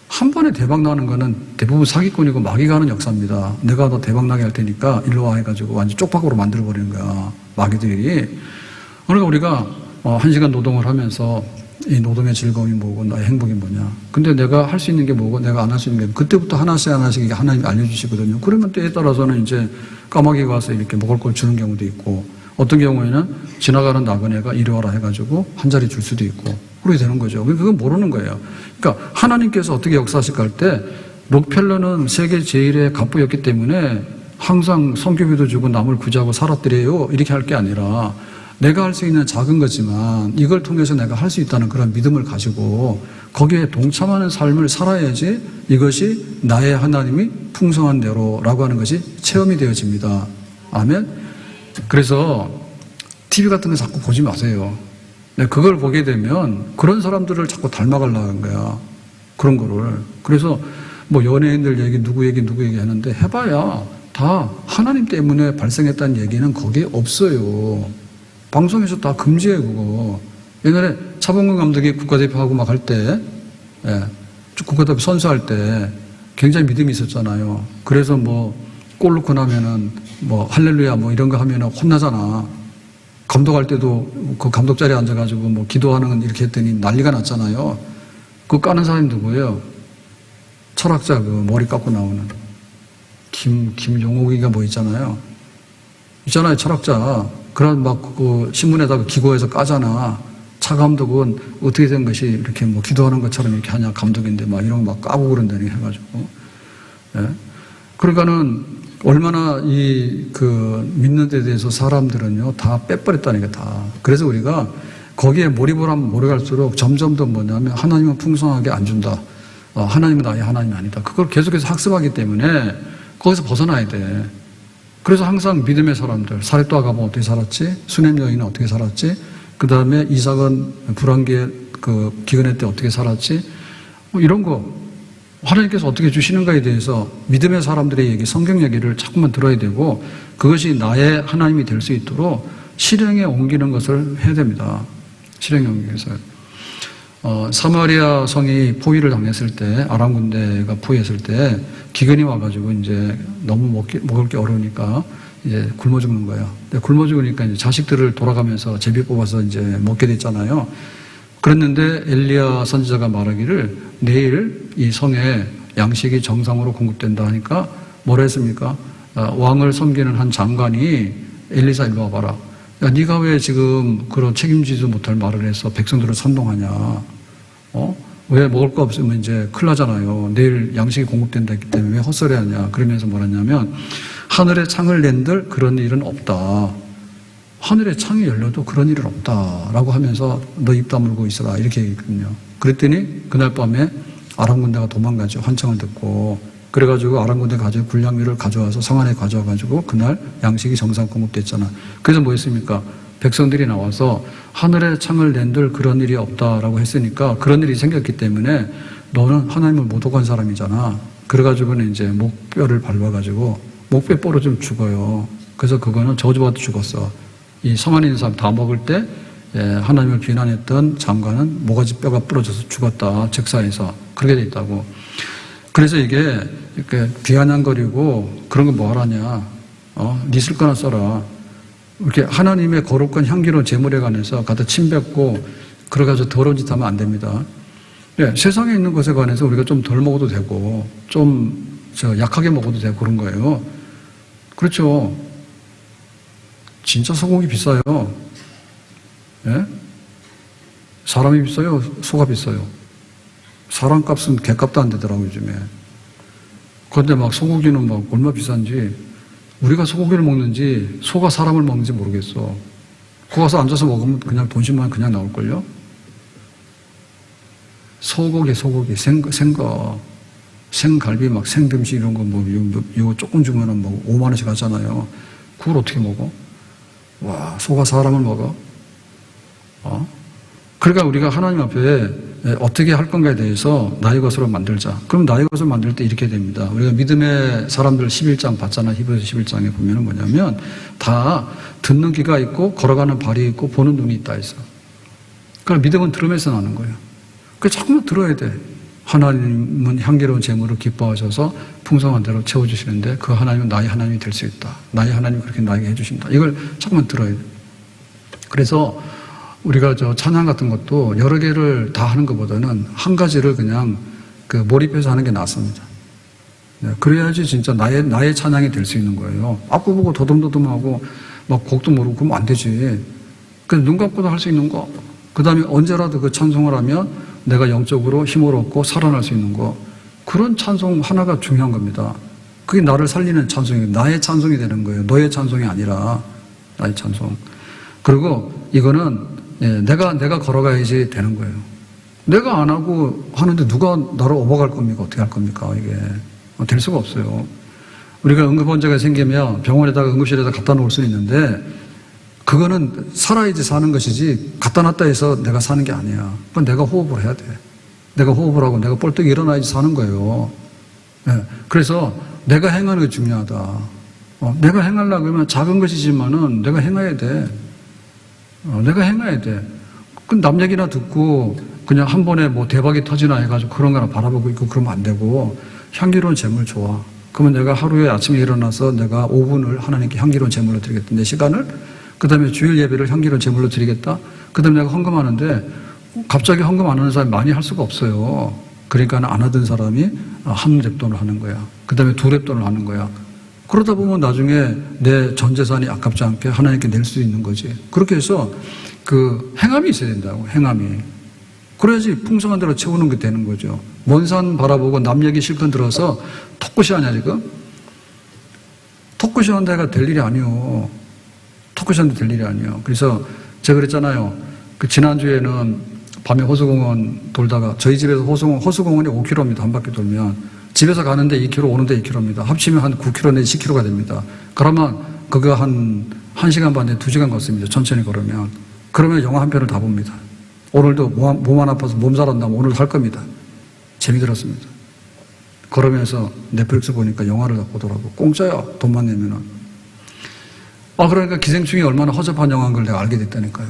한 번에 대박 나는 거는 대부분 사기꾼이고 마귀가 하는 역사입니다. 내가 너 대박 나게 할 테니까 일로 와 해가지고 완전 쪽박으로 만들어버리는 거야. 마귀들이. 그러니까 우리가 1시간 노동을 하면서 이 노동의 즐거움이 뭐고 나의 행복이 뭐냐. 근데 내가 할 수 있는 게 뭐고 내가 안 할 수 있는 게 그때부터 하나씩 이게 하나님이 알려주시거든요. 그러면 때에 따라서는 이제 까마귀가 와서 이렇게 먹을 걸 주는 경우도 있고 어떤 경우에는 지나가는 나그네가 이리 와라 해가지고 한 자리 줄 수도 있고 그렇게 되는 거죠. 그건 모르는 거예요. 그러니까 하나님께서 어떻게 역사하실까 할 때 록펠러는 세계 제1의 갑부였기 때문에 항상 성교비도 주고 남을 구제하고 살았더래요. 이렇게 할 게 아니라 내가 할 수 있는 작은 거지만 이걸 통해서 내가 할 수 있다는 그런 믿음을 가지고 거기에 동참하는 삶을 살아야지 이것이 나의 하나님이 풍성한 대로라고 하는 것이 체험이 되어집니다. 아멘? 그래서 TV 같은 거 자꾸 보지 마세요. 그걸 보게 되면 그런 사람들을 자꾸 닮아가려고 하는 거야. 그런 거를. 그래서 뭐 연예인들 얘기, 누구 얘기 하는데 해봐야 다 하나님 때문에 발생했다는 얘기는 거기에 없어요. 방송에서 다 금지해요, 그거. 옛날에 차범근 감독이 국가대표하고 막 할 때, 국가대표 선수할 때 굉장히 믿음이 있었잖아요. 그래서 뭐 골 넣고 나면은 뭐 할렐루야 뭐 이런 거 하면은 혼나잖아. 감독할 때도 그 감독 자리에 앉아가지고 뭐 기도하는 이렇게 했더니 난리가 났잖아요. 그거 까는 사람이 누구예요? 철학자 그 머리 깎고 나오는 김용옥이가 뭐 있잖아요. 철학자. 그런 막 그 신문에다가 기고해서 까잖아. 차 감독은 어떻게 된 것이 이렇게 뭐 기도하는 것처럼 이렇게 하냐 감독인데 막 이런 거 막 까고 그런다니 해가지고. 그러니까는 얼마나 믿는 데 대해서 사람들은요 다 빼버렸다니까 다. 그래서 우리가 거기에 몰입을 하면 몰입할수록 점점 더 뭐냐면 하나님은 풍성하게 안 준다. 하나님은 나의 하나님이 아니다. 그걸 계속해서 학습하기 때문에 거기서 벗어나야 돼. 그래서 항상 믿음의 사람들, 사렙도 아가본 어떻게 살았지? 수넴 여인은 어떻게 살았지? 그 다음에 이삭은 불황기에 그 기근의 때 어떻게 살았지? 뭐 이런 거 하나님께서 어떻게 주시는가에 대해서 믿음의 사람들의 얘기, 성경 얘기를 자꾸만 들어야 되고 그것이 나의 하나님이 될 수 있도록 실행에 옮기는 것을 해야 됩니다. 실행에 옮기면서. 사마리아 성이 포위를 당했을 때, 아람 군대가 포위했을 때, 기근이 와가지고 이제 너무 먹을 게 어려우니까 이제 굶어 죽는 거예요. 굶어 죽으니까 이제 자식들을 돌아가면서 제비 뽑아서 이제 먹게 됐잖아요. 그랬는데 엘리야 선지자가 말하기를 내일 이 성에 양식이 정상으로 공급된다 하니까 뭐라 했습니까? 왕을 섬기는 한 장관이 엘리사 일로 와봐라. 야, 네가 왜 지금 그런 책임지도 못할 말을 해서 백성들을 선동하냐? 왜 먹을 거 없으면 이제 큰일 나잖아요. 내일 양식이 공급된다 했기 때문에 왜 헛소리 하냐. 그러면서 뭐랬냐면 하늘에 창을 낸들 그런 일은 없다. 하늘에 창이 열려도 그런 일은 없다라고 하면서 너 입 다물고 있어라 이렇게 얘기했거든요. 그랬더니 그날 밤에 아람 군대가 도망가죠. 환청을 듣고. 그래가지고 아람 군대 가지고 군량미를 가져와서 성 안에 가져와가지고 그날 양식이 정상 공급됐잖아. 그래서 뭐 했습니까? 백성들이 나와서 하늘에 창을 낸들 그런 일이 없다라고 했으니까 그런 일이 생겼기 때문에 너는 하나님을 모독한 사람이잖아. 그래가지고는 이제 목뼈를 밟아가지고 목뼈 부러지면 죽어요. 그래서 그거는 저주받아 죽었어. 이 성 안에 있는 사람 다 먹을 때 하나님을 비난했던 장관은 모가지 뼈가 부러져서 죽었다. 즉사에서 그렇게 돼 있다고. 그래서 이게 이렇게 비아냥거리고 그런 거 뭐 하라냐? 네 쓸 거나 써라. 이렇게 하나님의 거룩한 향기로운 제물에 관해서 갖다 침뱉고 그래가지고 더러운 짓 하면 안 됩니다. 세상에 있는 것에 관해서 우리가 좀 덜 먹어도 되고 좀 약하게 먹어도 되고 그런 거예요. 그렇죠. 진짜 소고기 비싸요. 예? 사람이 비싸요? 소가 비싸요? 사람 값은 개값도 안 되더라고요, 요즘에. 그런데 막 소고기는 막 얼마 비싼지, 우리가 소고기를 먹는지 소가 사람을 먹는지 모르겠어. 거기 가서 앉아서 먹으면 그냥 돈 10만 원 그냥 나올걸요? 소고기, 생거. 생갈비, 막 생김치 이런 거 뭐, 이거 조금 주면은 뭐 5만 원씩 하잖아요. 그걸 어떻게 먹어? 와, 소가 사람을 먹어? 그러니까 우리가 하나님 앞에 어떻게 할 건가에 대해서 나의 것으로 만들자. 그럼 나의 것을 만들 때 이렇게 됩니다. 우리가 믿음의 사람들 11장 봤잖아. 히브리서 11장에 보면은 뭐냐면 다 듣는 귀가 있고 걸어가는 발이 있고 보는 눈이 있다 했어. 그러니까 믿음은 들으면서 나는 거예요. 그러니까 자꾸만 들어야 돼. 하나님은 향기로운 재물을 기뻐하셔서 풍성한 대로 채워주시는데 그 하나님은 나의 하나님이 될 수 있다. 나의 하나님이 그렇게 나에게 해주신다. 이걸 자꾸만 들어야 돼. 그래서 우리가 찬양 같은 것도 여러 개를 다 하는 것보다는 한 가지를 그냥 몰입해서 하는 게 낫습니다. 그래야지 진짜 나의 찬양이 될 수 있는 거예요. 앞고 보고 더듬더듬하고 막 곡도 모르고 그러면 안 되지. 그냥 눈 감고도 할 수 있는 거. 그 다음에 언제라도 그 찬송을 하면 내가 영적으로 힘을 얻고 살아날 수 있는 거. 그런 찬송 하나가 중요한 겁니다. 그게 나를 살리는 찬송이에요. 나의 찬송이 되는 거예요. 너의 찬송이 아니라 나의 찬송. 그리고 이거는 내가 걸어가야지 되는 거예요. 내가 안 하고 하는데 누가 나를 업어갈 겁니까? 어떻게 할 겁니까? 이게 될 수가 없어요. 우리가 응급환자가 생기면 병원에다가 응급실에다 갖다 놓을 수 있는데 그거는 살아야지 사는 것이지 갖다 놨다 해서 내가 사는 게 아니야. 그건 내가 호흡을 해야 돼. 내가 호흡을 하고 내가 뻘떡 일어나야지 사는 거예요. 그래서 내가 행하는 게 중요하다. 내가 행하려고 그러면 작은 것이지만은 내가 행해야 돼. 내가 행해야 돼. 그 남 얘기나 듣고 그냥 한 번에 뭐 대박이 터지나 해가지고 그런 거나 바라보고 있고 그러면 안 되고 향기로운 제물 좋아. 그러면 내가 하루에 아침에 일어나서 내가 5분을 하나님께 향기로운 제물로 드리겠다. 내 시간을 그 다음에 주일 예배를 향기로운 제물로 드리겠다. 그 다음에 내가 헌금하는데 갑자기 헌금 안 하는 사람이 많이 할 수가 없어요. 그러니까 안 하던 사람이 한 랩돈을 하는 거야. 그 다음에 2랩돈을 하는 거야. 그러다 보면 나중에 내 전 재산이 아깝지 않게 하나님께 낼 수 있는 거지. 그렇게 해서 행함이 있어야 된다고, 행함이. 그래야지 풍성한 대로 채우는 게 되는 거죠. 먼 산 바라보고 남 얘기 실컷 들어서 턱끝이 하냐, 지금? 턱끝이 하는 데가 될 일이 아니요. 턱끝이 하는 데 될 일이 아니요. 그래서 제가 그랬잖아요. 지난주에는 밤에 호수공원 돌다가 저희 집에서 호수공원이 5km입니다. 한 바퀴 돌면. 집에서 가는데 2km, 오는데 2km입니다. 합치면 한 9km 내지 10km가 됩니다. 그러면 그거 한 1시간 반 내지 2시간 걷습니다. 천천히 걸으면. 그러면 영화 한 편을 다 봅니다. 오늘도 몸 안 아파서 몸살 안 나면 오늘도 할 겁니다. 재미들었습니다. 걸으면서 넷플릭스 보니까 영화를 다 보더라고. 공짜야. 돈만 내면은. 그러니까 기생충이 얼마나 허접한 영화인 걸 내가 알게 됐다니까요.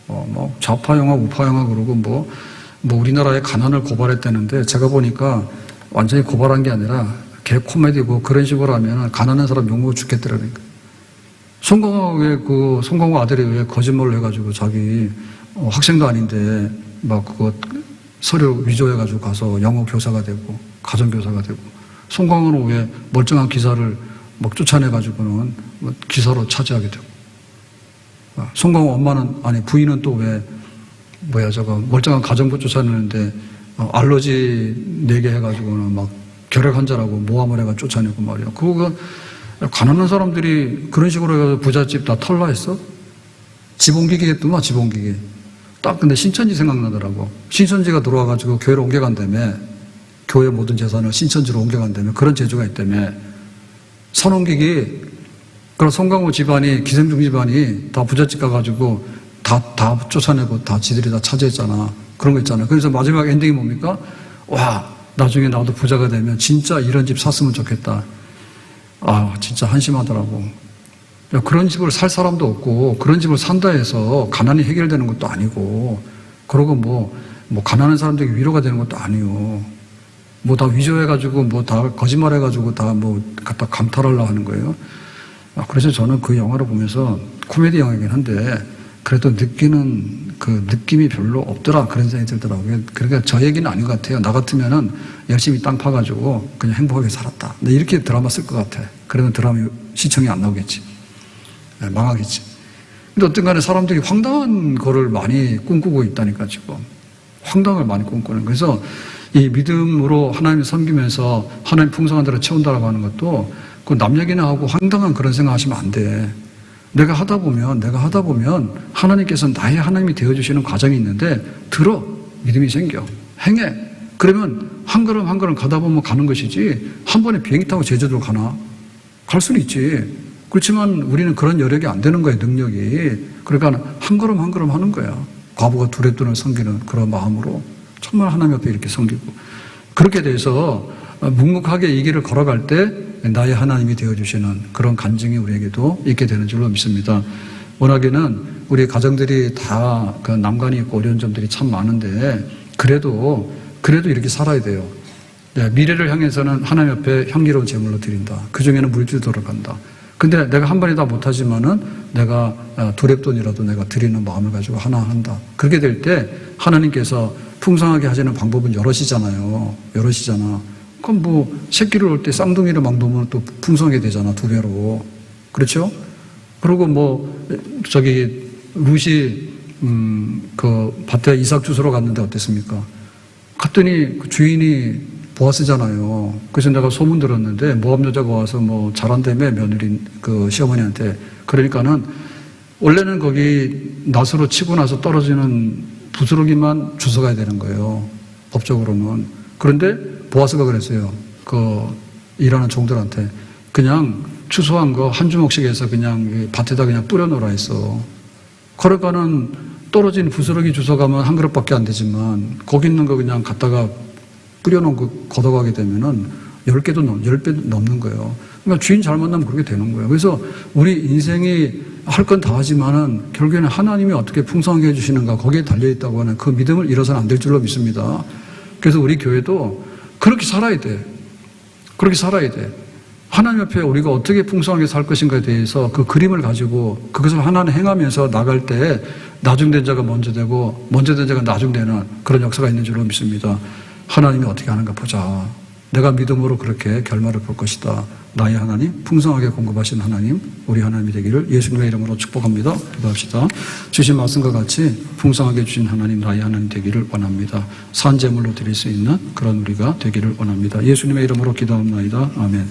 뭐 좌파 영화, 우파 영화 그러고 뭐 우리나라의 가난을 고발했다는데 제가 보니까 완전히 고발한 게 아니라 개 코미디고 그런 식으로 하면 가난한 사람 욕먹어 죽겠더라니까. 송강호 아들이 왜 거짓말을 해가지고 자기 학생도 아닌데 막 그거 서류 위조해가지고 가서 영어 교사가 되고 가정교사가 되고 송강호는 왜 멀쩡한 기사를 막 쫓아내가지고는 기사로 차지하게 되고 송강호 엄마는 부인은 또 왜 멀쩡한 가정부 쫓아내는데 알러지 4개 해가지고는 막 결핵 환자라고 모함을 해가 쫓아내고 말이야. 그거 가난한 사람들이 그런 식으로 해가지고 부잣집 다 털라 했어? 지본기기 했더만, 지본기기. 딱 근데 신천지 생각나더라고. 신천지가 들어와가지고 교회로 옮겨간다며. 교회 모든 재산을 신천지로 옮겨간다며. 그런 재주가 있다며. 선원기기. 그럼 송강호 집안이, 기생충 집안이 다 부잣집 가가지고 다 쫓아내고 다 지들이 다 차지했잖아. 그런 거 있잖아. 그래서 마지막 엔딩이 뭡니까? 와, 나중에 나도 부자가 되면 진짜 이런 집 샀으면 좋겠다. 아, 진짜 한심하더라고. 야, 그런 집을 살 사람도 없고, 그런 집을 산다 해서 가난이 해결되는 것도 아니고, 그러고 뭐 가난한 사람들에게 위로가 되는 것도 아니요. 뭐 다 위조해가지고, 뭐 다 거짓말해가지고 다 뭐 갖다 감탈하려고 하는 거예요. 아, 그래서 저는 그 영화를 보면서 코미디 영화이긴 한데, 그래도 느끼는 그 느낌이 별로 없더라. 그런 생각이 들더라고요. 그러니까 저 얘기는 아닌 것 같아요. 나 같으면은 열심히 땅 파가지고 그냥 행복하게 살았다. 근데 이렇게 드라마 쓸 것 같아. 그러면 드라마 시청이 안 나오겠지. 네, 망하겠지. 근데 어떤 간에 사람들이 황당한 거를 많이 꿈꾸고 있다니까, 지금. 황당을 많이 꿈꾸는. 그래서 이 믿음으로 하나님을 섬기면서 하나님 풍성한 대로 채운다라고 하는 것도 그 남 얘기나 하고 황당한 그런 생각 하시면 안 돼. 내가 하다 보면 하나님께서 나의 하나님이 되어주시는 과정이 있는데 들어. 믿음이 생겨. 행해. 그러면 한 걸음 한 걸음 가다 보면 가는 것이지 한 번에 비행기 타고 제주도로 가나? 갈 수는 있지. 그렇지만 우리는 그런 여력이 안 되는 거예요, 능력이. 그러니까 한 걸음 한 걸음 하는 거야. 과부가 두렵돈을 섬기는 그런 마음으로 정말 하나님 앞에 이렇게 섬기고 그렇게 돼서 묵묵하게 이 길을 걸어갈 때 나의 하나님이 되어주시는 그런 간증이 우리에게도 있게 되는 줄로 믿습니다. 워낙에는 우리 가정들이 다 그 난관이 있고 어려운 점들이 참 많은데 그래도 이렇게 살아야 돼요. 네, 미래를 향해서는 하나님 앞에 향기로운 제물로 드린다. 그 중에는 물질도 들어간다. 근데 내가 한 번에 다 못하지만은 내가 두렵돈이라도 내가 드리는 마음을 가지고 하나 한다. 그렇게 될 때 하나님께서 풍성하게 하시는 방법은 여럿이잖아요. 그럼 뭐 새끼를 올 때 쌍둥이를 막 놓으면 또 풍성하게 되잖아. 2배로. 그렇죠? 그리고 뭐 저기 룻이 그 밭에 이삭 주스러 갔는데 어땠습니까? 갔더니 그 주인이 보아스잖아요. 그래서 내가 소문 들었는데 모압 여자가 와서 뭐 잘한다며 며느리 그 시어머니한테. 그러니까는 원래는 거기 낫으로 치고 나서 떨어지는 부스러기만 주워가야 되는 거예요. 법적으로는. 그런데 보아스가 그랬어요. 그 일하는 종들한테 그냥 추수한 거 한 주먹씩 해서 그냥 밭에다 그냥 뿌려놓으라 했어. 그러니까는 떨어진 부스러기 주워가면 한 그릇밖에 안 되지만 거기 있는 거 그냥 갖다가 뿌려놓은 거 걷어가게 되면은 10배 넘는 거예요. 그러니까 주인 잘 만나면 그렇게 되는 거예요. 그래서 우리 인생이 할 건 다 하지만은 결국에는 하나님이 어떻게 풍성하게 해주시는가 거기에 달려있다고 하는 그 믿음을 잃어서는 안 될 줄로 믿습니다. 그래서 우리 교회도 그렇게 살아야 돼. 그렇게 살아야 돼. 하나님 앞에 우리가 어떻게 풍성하게 살 것인가에 대해서 그 그림을 가지고 그것을 하나는 행하면서 나갈 때 나중된 자가 먼저 되고 먼저 된 자가 나중되는 그런 역사가 있는 줄로 믿습니다. 하나님이 어떻게 하는가 보자. 내가 믿음으로 그렇게 결말을 볼 것이다. 나의 하나님, 풍성하게 공급하신 하나님, 우리 하나님이 되기를 예수님의 이름으로 축복합니다. 기도합시다. 주신 말씀과 같이 풍성하게 주신 하나님, 나의 하나님 되기를 원합니다. 산제물로 드릴 수 있는 그런 우리가 되기를 원합니다. 예수님의 이름으로 기도합니다. 아멘.